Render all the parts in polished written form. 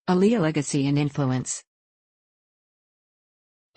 Aaliyah legacy and influence.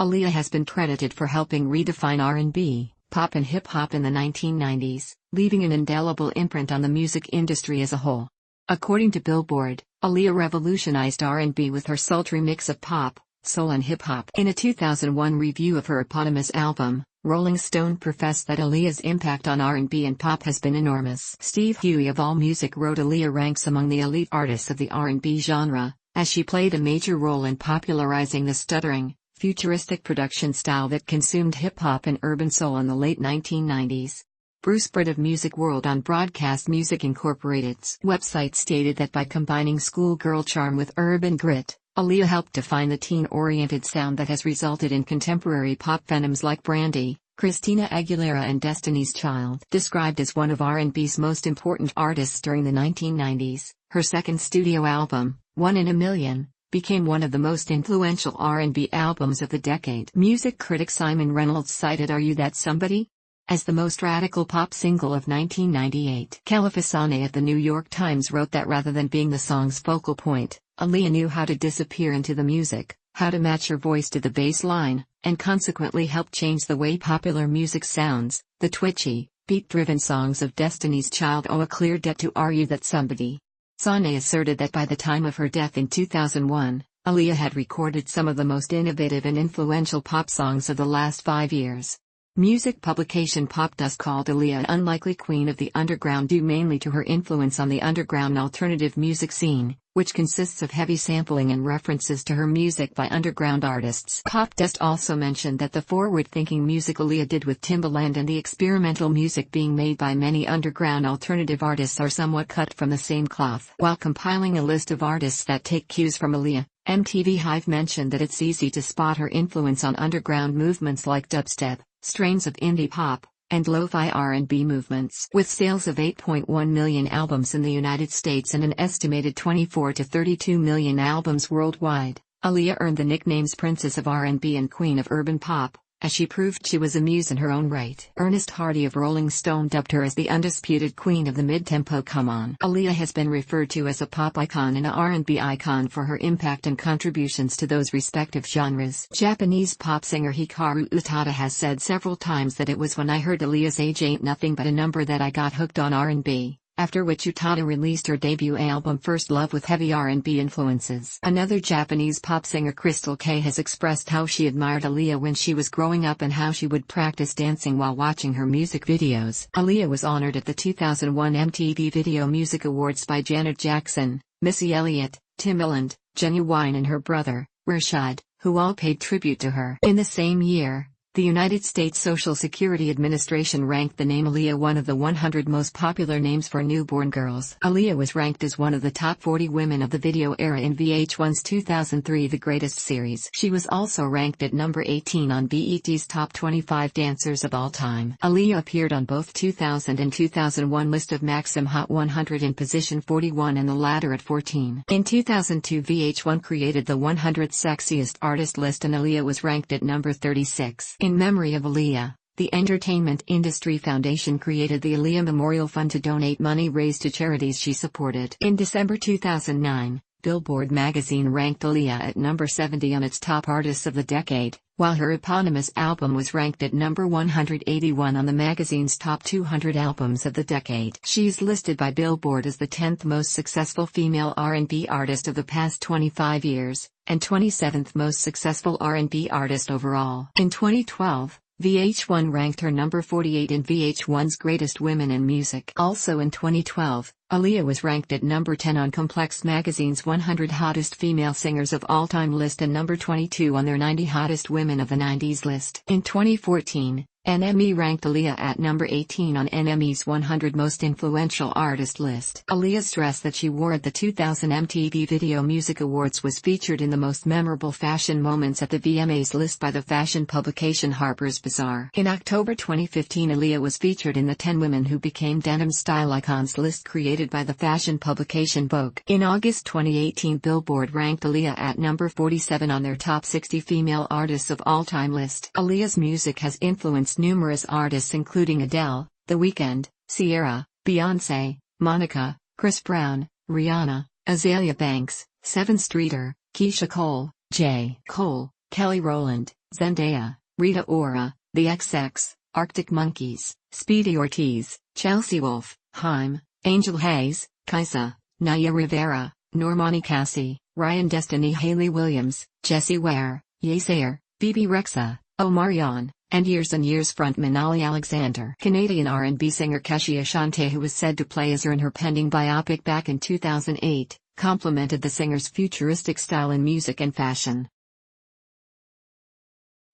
Aaliyah has been credited for helping redefine R&B, pop and hip-hop in the 1990s, leaving an indelible imprint on the music industry as a whole. According to Billboard, Aaliyah revolutionized R&B with her sultry mix of pop, soul and hip-hop. In a 2001 review of her eponymous album, Rolling Stone professed that Aaliyah's impact on R&B and pop has been enormous. Steve Huey of AllMusic wrote Aaliyah ranks among the elite artists of the R&B genre, as she played a major role in popularizing the stuttering, futuristic production style that consumed hip-hop and urban soul in the late 1990s. Bruce Britt of Music World on Broadcast Music Incorporated's website stated that by combining schoolgirl charm with urban grit, Aaliyah helped define the teen-oriented sound that has resulted in contemporary pop phenoms like Brandy, Christina Aguilera and Destiny's Child. Described as one of R&B's most important artists during the 1990s, her second studio album, One in a Million, became one of the most influential R&B albums of the decade. Music critic Simon Reynolds cited Are You That Somebody? As the most radical pop single of 1998. Califasane of the New York Times wrote that rather than being the song's focal point, Aaliyah knew how to disappear into the music, how to match her voice to the bass line, and consequently help change the way popular music sounds. The twitchy, beat-driven songs of Destiny's Child owe a clear debt to Are You That Somebody? Sane asserted that by the time of her death in 2001, Aaliyah had recorded some of the most innovative and influential pop songs of the last 5 years. Music publication Popdust called Aaliyah an unlikely queen of the underground due mainly to her influence on the underground alternative music scene, which consists of heavy sampling and references to her music by underground artists. Popdust also mentioned that the forward-thinking music Aaliyah did with Timbaland and the experimental music being made by many underground alternative artists are somewhat cut from the same cloth. While compiling a list of artists that take cues from Aaliyah, MTV Hive mentioned that it's easy to spot her influence on underground movements like dubstep, strains of indie pop, and lo-fi R&B movements. With sales of 8.1 million albums in the United States and an estimated 24 to 32 million albums worldwide, Aaliyah earned the nicknames Princess of R&B and Queen of Urban Pop, as she proved she was a muse in her own right. Ernest Hardy of Rolling Stone dubbed her as the undisputed queen of the mid-tempo come on. Aaliyah has been referred to as a pop icon and a R&B icon for her impact and contributions to those respective genres. Japanese pop singer Hikaru Utada has said several times that it was when I heard Aaliyah's Age Ain't Nothing But a Number that I got hooked on R&B. After which Utada released her debut album First Love with heavy R&B influences. Another Japanese pop singer Crystal K has expressed how she admired Aaliyah when she was growing up and how she would practice dancing while watching her music videos. Aaliyah was honored at the 2001 MTV Video Music Awards by Janet Jackson, Missy Elliott, Timbaland, Genuine and her brother, Rashad, who all paid tribute to her. In the same year, the United States Social Security Administration ranked the name Aaliyah one of the 100 most popular names for newborn girls. Aaliyah was ranked as one of the top 40 women of the video era in VH1's 2003 The Greatest series. She was also ranked at number 18 on BET's Top 25 Dancers of All Time. Aaliyah appeared on both 2000 and 2001 list of Maxim Hot 100 in position 41 and the latter at 14. In 2002 VH1 created the 100 Sexiest Artist list and Aaliyah was ranked at number 36. In memory of Aaliyah, the Entertainment Industry Foundation created the Aaliyah Memorial Fund to donate money raised to charities she supported. In December 2009, Billboard magazine ranked Aaliyah at number 70 on its top artists of the decade, while her eponymous album was ranked at number 181 on the magazine's top 200 albums of the decade. She's listed by Billboard as the 10th most successful female R&B artist of the past 25 years, and 27th most successful R&B artist overall. In 2012, VH1 ranked her number 48 in VH1's Greatest Women in Music. Also in 2012, Aaliyah was ranked at number 10 on Complex Magazine's 100 Hottest Female Singers of All Time list and number 22 on their 90 Hottest Women of the 90s list. In 2014, NME ranked Aaliyah at number 18 on NME's 100 Most Influential Artist list. Aaliyah's dress that she wore at the 2000 MTV Video Music Awards was featured in the Most Memorable Fashion Moments at the VMAs list by the fashion publication Harper's Bazaar. In October 2015, Aaliyah was featured in the 10 Women Who Became Denim Style Icons list created by the fashion publication Vogue. In August 2018, Billboard ranked Aaliyah at number 47 on their Top 60 Female Artists of All Time list. Aaliyah's music has influenced numerous artists including Adele, The Weeknd, Ciara, Beyoncé, Monica, Chris Brown, Rihanna, Azalea Banks, Seven Streeter, Keisha Cole, J. Cole, Kelly Rowland, Zendaya, Rita Ora, The XX, Arctic Monkeys, Speedy Ortiz, Chelsea Wolfe, Haim, Angel Hayes, Kaisa, Naya Rivera, Normani Cassie, Ryan Destiny, Hayley Williams, Jessie Ware, Yesayer, Phoebe Rexa, Omarion, and years frontman Ali Alexander. Canadian R&B singer Kesha Ashanti, who was said to play as her in her pending biopic back in 2008, complimented the singer's futuristic style in music and fashion.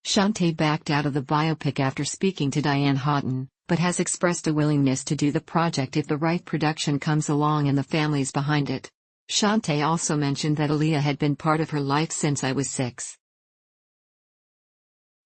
Ashanti backed out of the biopic after speaking to Diane Houghton, but has expressed a willingness to do the project if the right production comes along and the family's behind it. Ashanti also mentioned that Aaliyah had been part of her life since I was 6.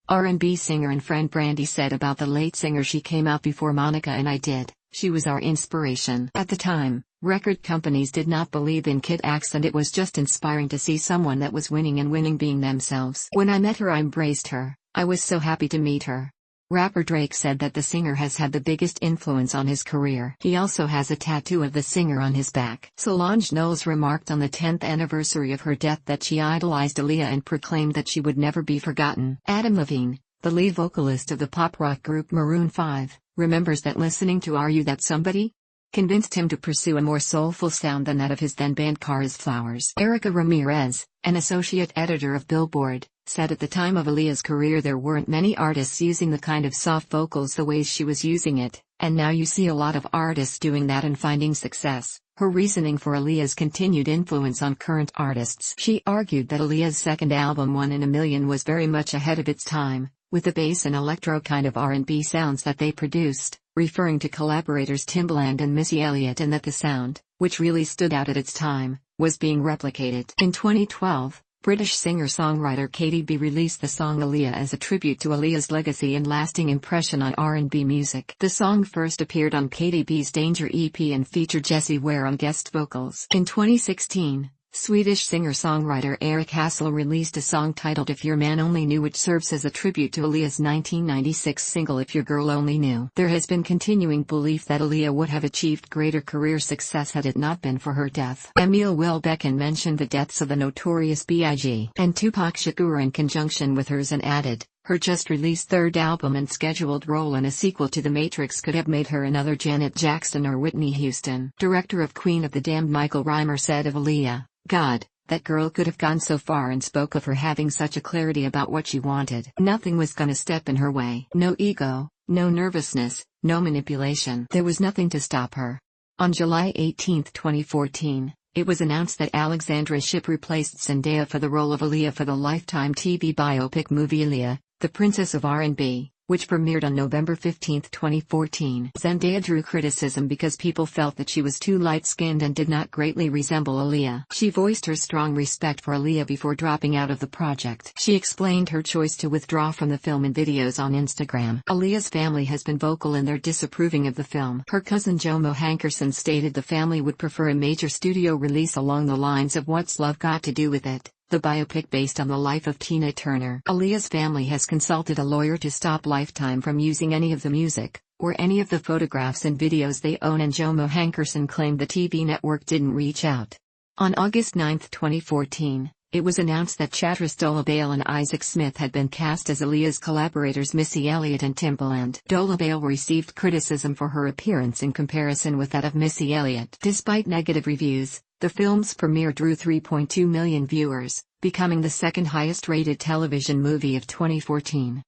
R&B singer and friend Brandy said about the late singer, "She came out before Monica and I did. She was our inspiration." At the time, record companies did not believe in kid acts, and it was just inspiring to see someone that was winning being themselves. "When I met her, I embraced her. I was so happy to meet her." Rapper Drake said that the singer has had the biggest influence on his career. He also has a tattoo of the singer on his back. Solange Knowles remarked on the 10th anniversary of her death that she idolized Aaliyah and proclaimed that she would never be forgotten. Adam Levine, the lead vocalist of the pop-rock group Maroon 5, remembers that listening to Are You That Somebody? Convinced him to pursue a more soulful sound than that of his then-band Cars Flowers. Erica Ramirez, an associate editor of Billboard, said at the time of Aaliyah's career there weren't many artists using the kind of soft vocals the way she was using it, and now you see a lot of artists doing that and finding success. Her reasoning for Aaliyah's continued influence on current artists. She argued that Aaliyah's second album, One in a Million, was very much ahead of its time, with the bass and electro kind of R&B sounds that they produced, referring to collaborators Timbaland and Missy Elliott, and that the sound, which really stood out at its time, was being replicated. In 2012, British singer-songwriter Katy B released the song Aaliyah as a tribute to Aaliyah's legacy and lasting impression on R&B music. The song first appeared on Katy B's Danger EP and featured Jessie Ware on guest vocals. In 2016, Swedish singer-songwriter Eric Hassel released a song titled If Your Man Only Knew, which serves as a tribute to Aaliyah's 1996 single If Your Girl Only Knew. There has been continuing belief that Aaliyah would have achieved greater career success had it not been for her death. Emil Welbeck mentioned the deaths of the Notorious B.I.G. and Tupac Shakur in conjunction with hers and added, "Her just-released third album and scheduled role in a sequel to The Matrix could have made her another Janet Jackson or Whitney Houston." Director of Queen of the Damned Michael Reimer said of Aaliyah, "God, that girl could have gone so far," and spoke of her having such a clarity about what she wanted. Nothing was gonna step in her way. No ego, no nervousness, no manipulation. There was nothing to stop her. On July 18, 2014, it was announced that Alexandra Shipp replaced Zendaya for the role of Aaliyah for the Lifetime TV biopic movie Aaliyah, the Princess of R&B, which premiered on November 15, 2014. Zendaya drew criticism because people felt that she was too light-skinned and did not greatly resemble Aaliyah. She voiced her strong respect for Aaliyah before dropping out of the project. She explained her choice to withdraw from the film in videos on Instagram. Aaliyah's family has been vocal in their disapproving of the film. Her cousin Jomo Hankerson stated the family would prefer a major studio release along the lines of What's Love Got to Do with It, the biopic based on the life of Tina Turner. Aaliyah's family has consulted a lawyer to stop Lifetime from using any of the music, or any of the photographs and videos they own, and Jomo Hankerson claimed the TV network didn't reach out. On August 9, 2014, it was announced that Chatrice Dolabale and Isaac Smith had been cast as Aaliyah's collaborators Missy Elliott and Timbaland. Dolabale received criticism for her appearance in comparison with that of Missy Elliott. Despite negative reviews, the film's premiere drew 3.2 million viewers, becoming the second highest-rated television movie of 2014.